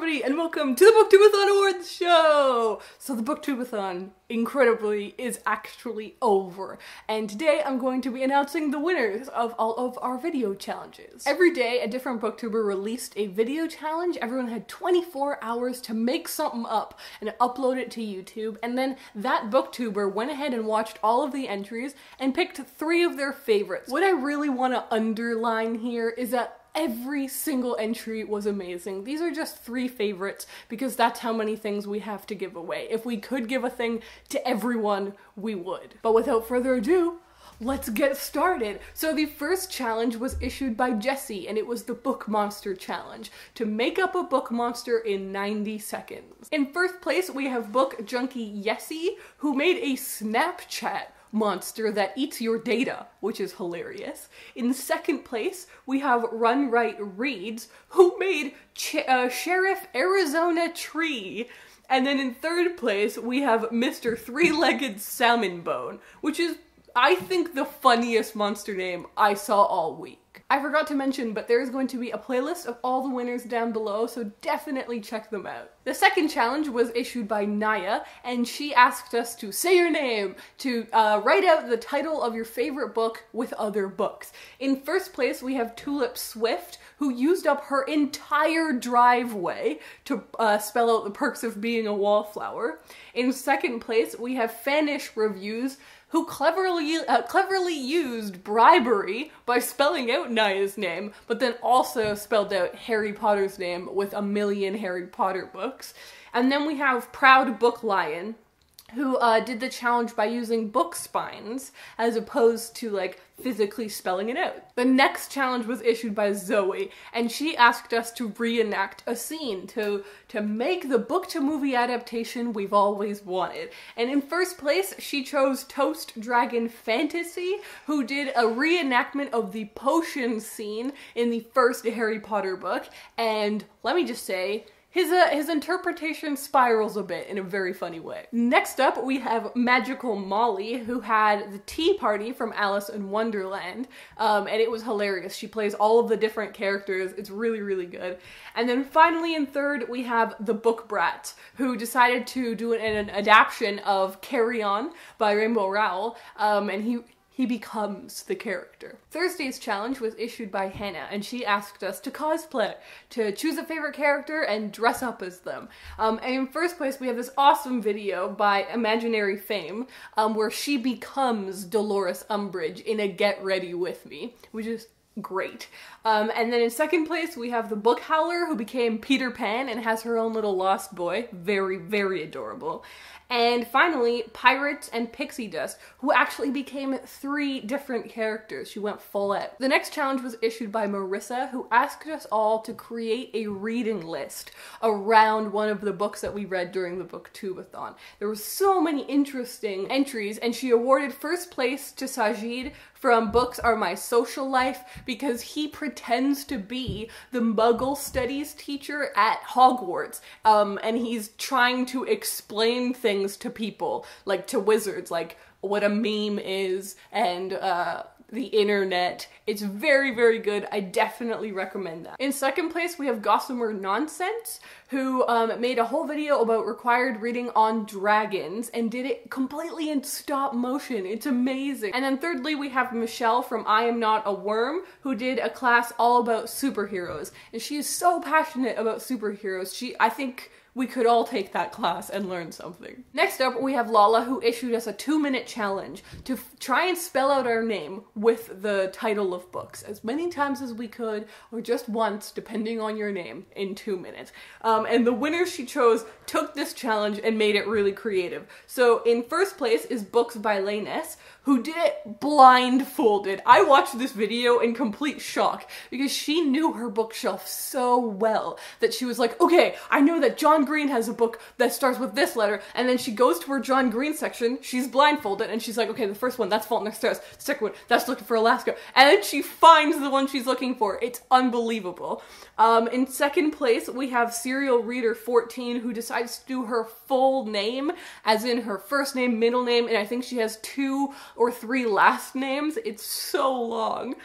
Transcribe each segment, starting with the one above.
everybody, and welcome to the Booktubeathon Awards show! So the Booktubeathon, incredibly, is actually over. And today I'm going to be announcing the winners of all of our video challenges. Every day, a different booktuber released a video challenge. Everyone had 24 hours to make something up and upload it to YouTube. And then that booktuber went ahead and watched all of the entries and picked 3 of their favorites. What I really want to underline here is that every single entry was amazing. These are just 3 favorites because that's how many things we have to give away. If we could give a thing to everyone, we would. But without further ado, let's get started. So the first challenge was issued by Jessie, and it was the Book Monster Challenge, to make up a book monster in 90 seconds. In first place, we have Book Junkie Yessie, who made a Snapchat monster that eats your data, which is hilarious. In second place, we have Run Right Reads, who made Sheriff Arizona Tree. And then in third place, we have Mr. Three-Legged Salmon Bone, which is, I think, the funniest monster name I saw all week. I forgot to mention, but there is going to be a playlist of all the winners down below, so definitely check them out. The second challenge was issued by Naya, and she asked us to say your name, to write out the title of your favorite book with other books. In first place, we have Tulip Swift, who used up her entire driveway to spell out the perks of being a wallflower. In second place, we have Fanish Reviews, who cleverly used bribery by spelling out Naya's name, but then also spelled out Harry Potter's name with a million Harry Potter books. And then we have Proud Book Lion, who did the challenge by using book spines as opposed to like physically spelling it out. The next challenge was issued by Zoe, and she asked us to reenact a scene to make the book to movie adaptation we've always wanted. And in first place, she chose Toast Dragon Fantasy, who did a reenactment of the potion scene in the first Harry Potter book, and let me just say, his interpretation spirals a bit in a very funny way. Next up, we have Magical Molly, who had the tea party from Alice in Wonderland, and it was hilarious. She plays all of the different characters. It's really, really good. And then finally, in third, we have the Book Brats, who decided to do an adaptation of Carry On by Rainbow Rowell, and he becomes the character. Thursday's challenge was issued by Hannah, and she asked us to cosplay, to choose a favorite character and dress up as them. And in first place, we have this awesome video by Imaginary Fame, where she becomes Dolores Umbridge in a Get Ready With Me, which is great. And then in second place, we have the Book Howler, who became Peter Pan and has her own little lost boy. Very, very adorable. And finally, Pirates and Pixie Dust, who actually became 3 different characters. She went full out. The next challenge was issued by Marissa, who asked us all to create a reading list around one of the books that we read during the Booktubeathon. There were so many interesting entries, and she awarded first place to Sajid from Books Are My Social Life because he pretends to be the Muggle studies teacher at Hogwarts, and he's trying to explain things to people, like to wizards, like what a meme is and the internet. It's very, very good. I definitely recommend that. In second place, we have Gossamer Nonsense, who made a whole video about required reading on dragons and did it completely in stop motion. It's amazing. And then thirdly, we have Michelle from I Am Not a Worm, who did a class all about superheroes. And she is so passionate about superheroes. I think we could all take that class and learn something. Next up, we have Lala, who issued us a 2-minute challenge to try and spell out our name with the title of books as many times as we could, or just once, depending on your name, in 2 minutes. And the winner she chose took this challenge and made it really creative. So in first place is Books by Lainess, who did it blindfolded. I watched this video in complete shock because she knew her bookshelf so well that she was like, okay, I know that John Green has a book that starts with this letter, and then she goes to her John Green section, she's blindfolded, and she's like, okay, the first one, that's Fault in Our Stars, the second one, that's Looking for Alaska, and then she finds the one she's looking for. It's unbelievable. In second place, we have Serial Reader 14, who decides to do her full name, as in her first name, middle name, and I think she has 2 or 3 last names. It's so long.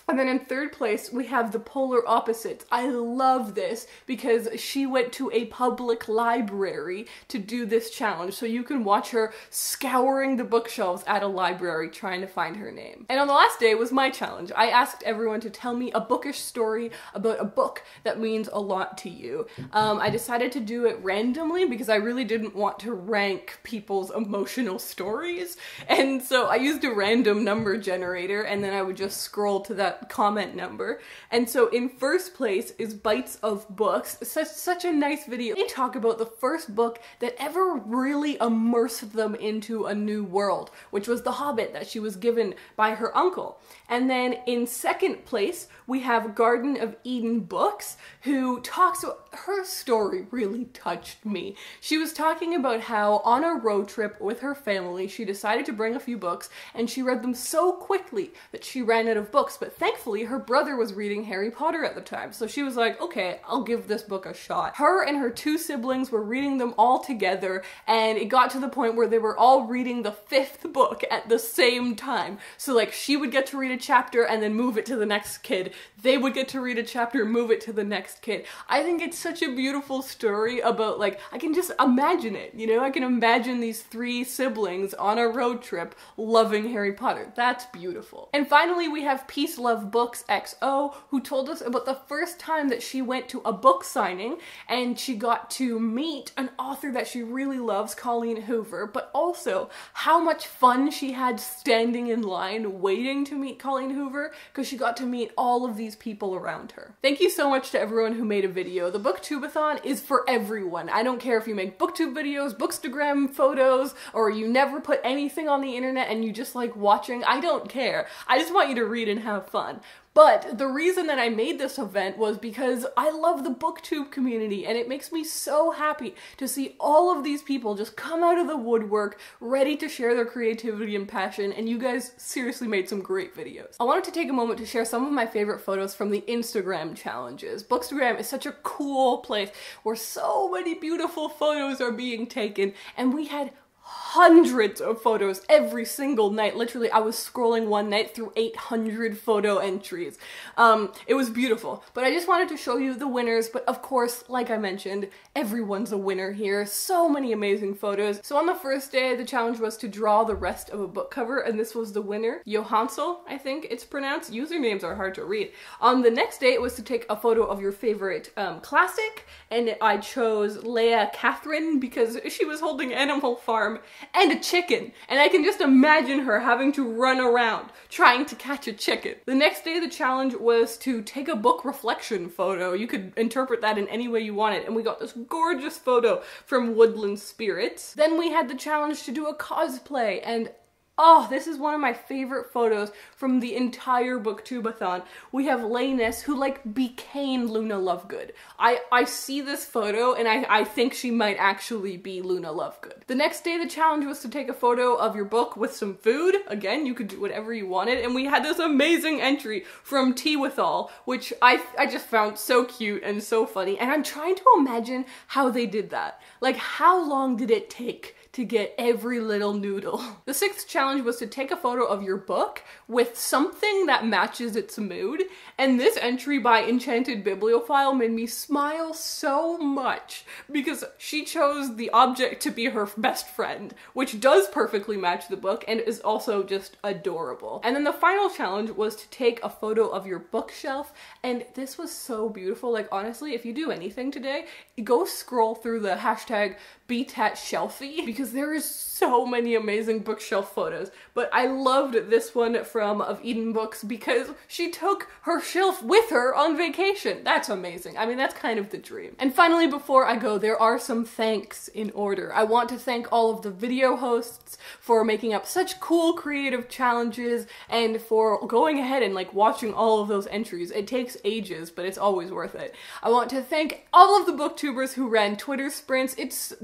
And then in third place, we have the polar opposites. I love this because she went to a public library to do this challenge. So you can watch her scouring the bookshelves at a library trying to find her name. And on the last day was my challenge. I asked everyone to tell me a bookish story about a book that means a lot to you. I decided to do it randomly because I really didn't want to rank people's emotional stories. And so I used a random number generator, and then I would just scroll to that comment number. And so in first place is Bites of Books. Such a nice video. They talk about the first book that ever really immersed them into a new world, which was The Hobbit that she was given by her uncle. And then in second place, we have Garden of Eden Books, who talks about, her story really touched me. She was talking about how on a road trip with her family, she decided to bring a few books, and she read them so quickly that she ran out of books. But thankfully, her brother was reading Harry Potter at the time, so she was like, okay, I'll give this book a shot. Her and her two siblings were reading them all together, and it got to the point where they were all reading the fifth book at the same time. So like, she would get to read a chapter and then move it to the next kid. They would get to read a chapter, move it to the next kid. I think it's such a beautiful story about, like, I can just imagine it, you know? I can imagine these three siblings on a road trip loving Harry Potter. That's beautiful. And finally, we have Peace Love Books XO, who told us about the first time that she went to a book signing and she got to meet an author that she really loves, Colleen Hoover, but also how much fun she had standing in line waiting to meet Colleen Hoover, because she got to meet all of these people around her. Thank you so much to everyone who made a video. The Booktubeathon is for everyone. I don't care if you make booktube videos, bookstagram photos, or you never put anything on the internet and you just like watching. I don't care. I just want you to read and have fun. But the reason that I made this event was because I love the booktube community, and it makes me so happy to see all of these people just come out of the woodwork ready to share their creativity and passion, and you guys seriously made some great videos. I wanted to take a moment to share some of my favorite photos from the Instagram challenges. Bookstagram is such a cool place where so many beautiful photos are being taken, and we had hundreds of photos every single night. Literally, I was scrolling one night through 800 photo entries. It was beautiful, but I just wanted to show you the winners. But of course, like I mentioned, everyone's a winner here. So many amazing photos. So on the first day, the challenge was to draw the rest of a book cover, and this was the winner, Johansel, I think it's pronounced. Usernames are hard to read. On the next day, it was to take a photo of your favorite classic, and I chose Leah Catherine because she was holding Animal Farm and a chicken, and I can just imagine her having to run around trying to catch a chicken. The next day, the challenge was to take a book reflection photo. You could interpret that in any way you wanted, and we got this gorgeous photo from Woodland Spirits. Then we had the challenge to do a cosplay, and oh, this is one of my favorite photos from the entire Booktubeathon. We have Lainess, who like became Luna Lovegood. I see this photo and I think she might actually be Luna Lovegood. The next day, the challenge was to take a photo of your book with some food. Again, you could do whatever you wanted, and we had this amazing entry from Tea With All, which I just found so cute and so funny, and I'm trying to imagine how they did that. Like, how long did it take to get every little noodle? The sixth challenge was to take a photo of your book with something that matches its mood, and this entry by Enchanted Bibliophile made me smile so much because she chose the object to be her best friend, which does perfectly match the book and is also just adorable. And then the final challenge was to take a photo of your bookshelf, and this was so beautiful. Like, honestly, if you do anything today, go scroll through the hashtag #BeTatShelfie because there is so many amazing bookshelf photos. But I loved this one from Of Eden Books because she took her shelf with her on vacation. That's amazing. I mean, that's kind of the dream. And finally, before I go, there are some thanks in order. I want to thank all of the video hosts for making up such cool creative challenges and for going ahead and like watching all of those entries. It takes ages, but it's always worth it. I want to thank all of the booktubers who ran Twitter sprints.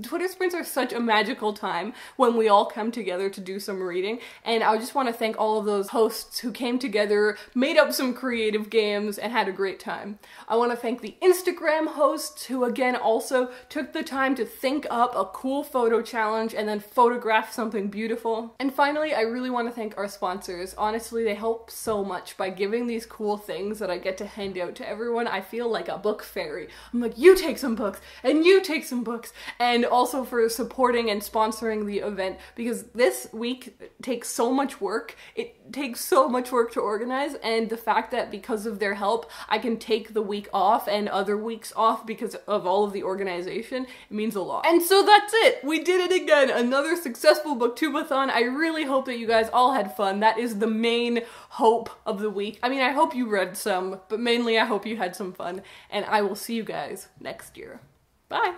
Twitter sprints are such a magical magical time when we all come together to do some reading. And I just want to thank all of those hosts who came together, made up some creative games, and had a great time. I want to thank the Instagram hosts who again also took the time to think up a cool photo challenge and then photograph something beautiful. And finally, I really want to thank our sponsors. Honestly, they help so much by giving these cool things that I get to hand out to everyone. I feel like a book fairy. I'm like, you take some books, and you take some books, and also for supporting and sponsoring the event, because this week takes so much work. It takes so much work to organize, and the fact that because of their help, I can take the week off and other weeks off because of all of the organization, it means a lot. And so that's it! We did it again! Another successful Booktubeathon. I really hope that you guys all had fun. That is the main hope of the week. I mean, I hope you read some, but mainly I hope you had some fun, and I will see you guys next year. Bye!